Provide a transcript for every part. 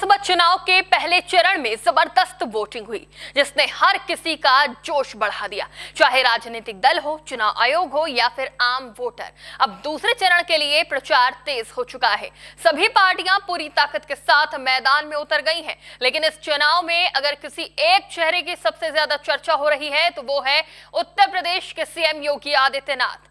विधानसभा चुनाव के पहले चरण में जबरदस्त वोटिंग हुई, जिसने हर किसी का जोश बढ़ा दिया, चाहे राजनीतिक दल हो, चुनाव आयोग हो या फिर आम वोटर। अब दूसरे चरण के लिए प्रचार तेज हो चुका है। सभी पार्टियां पूरी ताकत के साथ मैदान में उतर गई हैं। लेकिन इस चुनाव में अगर किसी एक चेहरे की सबसे ज्यादा चर्चा हो रही है तो वो है उत्तर प्रदेश के सीएम योगी आदित्यनाथ।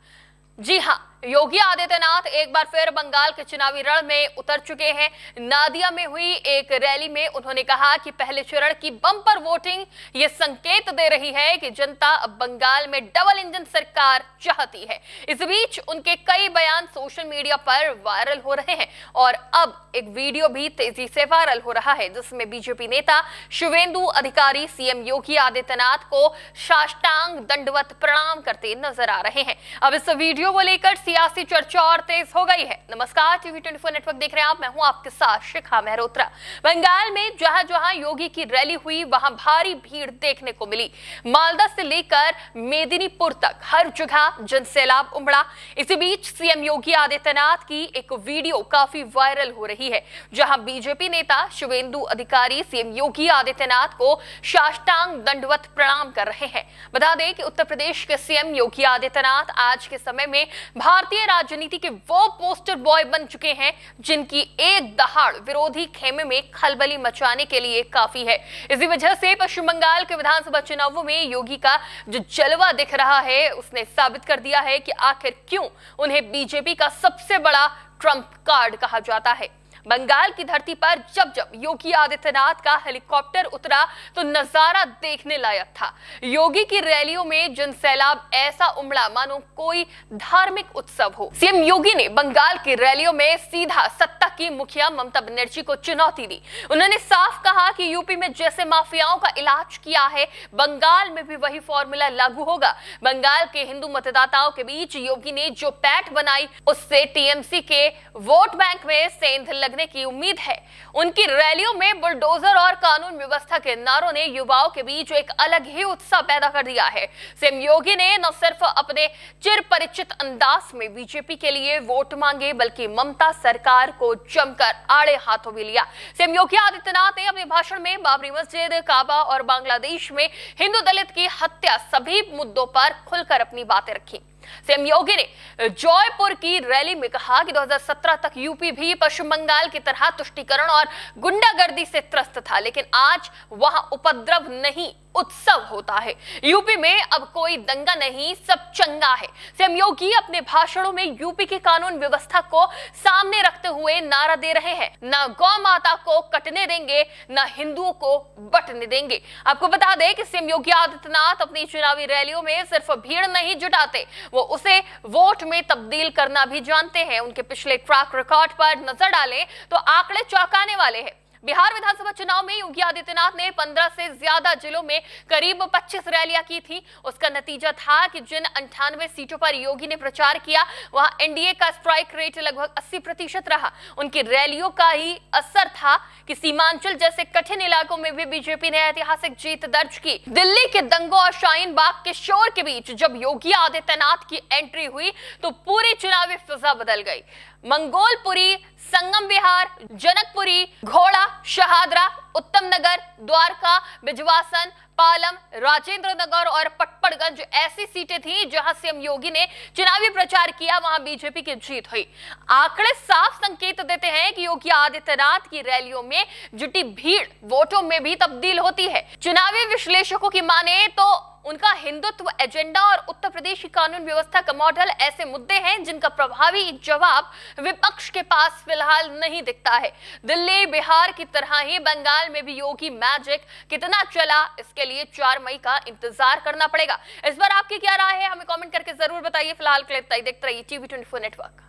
जी हां, योगी आदित्यनाथ एक बार फिर बंगाल के चुनावी रण में उतर चुके हैं। नादिया में हुई एक रैली में उन्होंने कहा कि पहले चरण की बम्पर वोटिंग ये संकेत दे रही है कि जनता अब बंगाल में डबल इंजन सरकार चाहती है। इस बीच उनके कई बयान सोशल मीडिया पर वायरल हो रहे हैं और अब एक वीडियो भी तेजी से वायरल हो रहा है, जिसमें बीजेपी नेता शुवेंदु अधिकारी सीएम योगी आदित्यनाथ को साष्टांग दंडवत प्रणाम करते नजर आ रहे हैं। अब इस वीडियो को लेकर सियासी चर्चा और तेज हो गई है। नमस्कार, टीवी 24 नेटवर्क देख रहे हैं आप, मैं हूं आपके साथ शिखा मेहरोत्रा। बंगाल में जहां जहां योगी की रैली हुई वहां भारी भीड़ देखने को मिली। मालदा से लेकर मेदिनीपुर तक हर जगह जनसैलाब उमड़ा। इसी बीच सीएम योगी आदित्यनाथ की एक वीडियो काफी वायरल हो रही है, जहां बीजेपी नेता शुवेंदु अधिकारी सीएम योगी आदित्यनाथ को साष्टांग दंडवत प्रणाम कर रहे हैं। बता दें कि उत्तर प्रदेश के सीएम योगी आदित्यनाथ आज के समय में भारतीय राजनीति के वो पोस्टर बॉय बन चुके हैं जिनकी एक दहाड़ विरोधी खेमे में खलबली मचाने के लिए काफी है। इसी वजह से पश्चिम बंगाल के विधानसभा चुनावों में योगी का जो जलवा दिख रहा है उसने साबित कर दिया है कि आखिर क्यों उन्हें बीजेपी का सबसे बड़ा ट्रम्प कार्ड कहा जाता है। बंगाल की धरती पर जब जब योगी आदित्यनाथ का हेलीकॉप्टर उतरा तो नजारा देखने लायक था। योगी की रैलियों में जनसैलाब ऐसा उमड़ा मानो कोई धार्मिक उत्सव हो। सीएम योगी ने बंगाल की रैलियों में सीधा सत्ता की मुखिया ममता बनर्जी को चुनौती दी। उन्होंने साफ कहा कि यूपी में जैसे माफियाओं का इलाज किया है, बंगाल में भी वही फॉर्मूला लागू होगा। बंगाल के हिंदू मतदाताओं के बीच योगी ने जो पैठ बनाई उससे टीएमसी के वोट बैंक में सेंध लगने की उम्मीद है। उनकी रैलियों में बुलडोजर और कानून व्यवस्था के नारों ने युवाओं के बीच एक अलग ही उत्साह पैदा कर दिया है। सीएम योगी ने न सिर्फ अपने चिर परिचित अंदाज में बीजेपी के लिए वोट मांगे बल्कि ममता सरकार को जमकर आड़े हाथों भी लिया। सीएम योगी आदित्यनाथ ने अपने भाषण में बाबरी मस्जिद, काबा और बांग्लादेश में हिंदू दलित की हत्या सभी मुद्दों पर खुलकर अपनी बातें रखी। सीएम योगी ने जौनपुर की रैली में कहा कि 2017 तक यूपी भी पश्चिम बंगाल की तरह तुष्टीकरण और गुंडागर्दी से त्रस्त था, लेकिन आज वहां उपद्रव नहीं उत्सव होता है। यूपी में अब कोई दंगा नहीं, सब चंगा है। सीएम योगी अपने भाषणों में यूपी की कानून व्यवस्था को सामने रखते हुए नारा दे रहे हैं, न गौ माता को कटने देंगे, न हिंदुओं को बटने देंगे। आपको बता दें कि सीएम योगी आदित्यनाथ अपनी चुनावी रैलियों में सिर्फ भीड़ नहीं जुटाते, वो उसे वोट में तब्दील करना भी जानते हैं। उनके पिछले ट्रैक रिकॉर्ड पर नजर डालें तो आंकड़े चौंकाने वाले हैं। बिहार विधानसभा चुनाव में योगी आदित्यनाथ ने 15 से ज्यादा जिलों में करीब 25 रैलियां की थी। उसका नतीजा था कि जिन 98 सीटों पर योगी ने प्रचार किया वहां एनडीए का स्ट्राइक रेट लगभग 80% रहा। उनकी रैलियों का ही असर था कि सीमांचल जैसे कठिन इलाकों में भी बीजेपी ने ऐतिहासिक जीत दर्ज की। दिल्ली के दंगों और शाहीन बाग के शोर के बीच जब योगी आदित्यनाथ की एंट्री हुई तो पूरी चुनावी फिजा बदल गई। मंगोलपुरी, संगम विहार, जनकपुरी, घोड़ा, शहादरा, उत्तम नगर, द्वारका, बिजवासन, पालम, राजेंद्र नगर और पटपड़गंज ऐसी सीटें थी जहां सीएम योगी ने चुनावी प्रचार किया, वहां बीजेपी की जीत हुई। आंकड़े साफ संकेत देते हैं कि योगी आदित्यनाथ की रैलियों में जुटी भीड़ वोटों में भी तब्दील होती है। चुनावी विश्लेषकों की माने तो उनका हिंदुत्व एजेंडा और उत्तर प्रदेश की कानून व्यवस्था का मॉडल ऐसे मुद्दे हैं जिनका प्रभावी जवाब विपक्ष के पास फिलहाल नहीं दिखता है। दिल्ली, बिहार की तरह ही बंगाल में भी योगी मैजिक कितना चला, इसके लिए 4 मई का इंतजार करना पड़ेगा। इस बार आपकी क्या राय है, हमें कमेंट करके जरूर बताइए। फिलहाल के लिए देखते रहिए टीवी 24 नेटवर्क।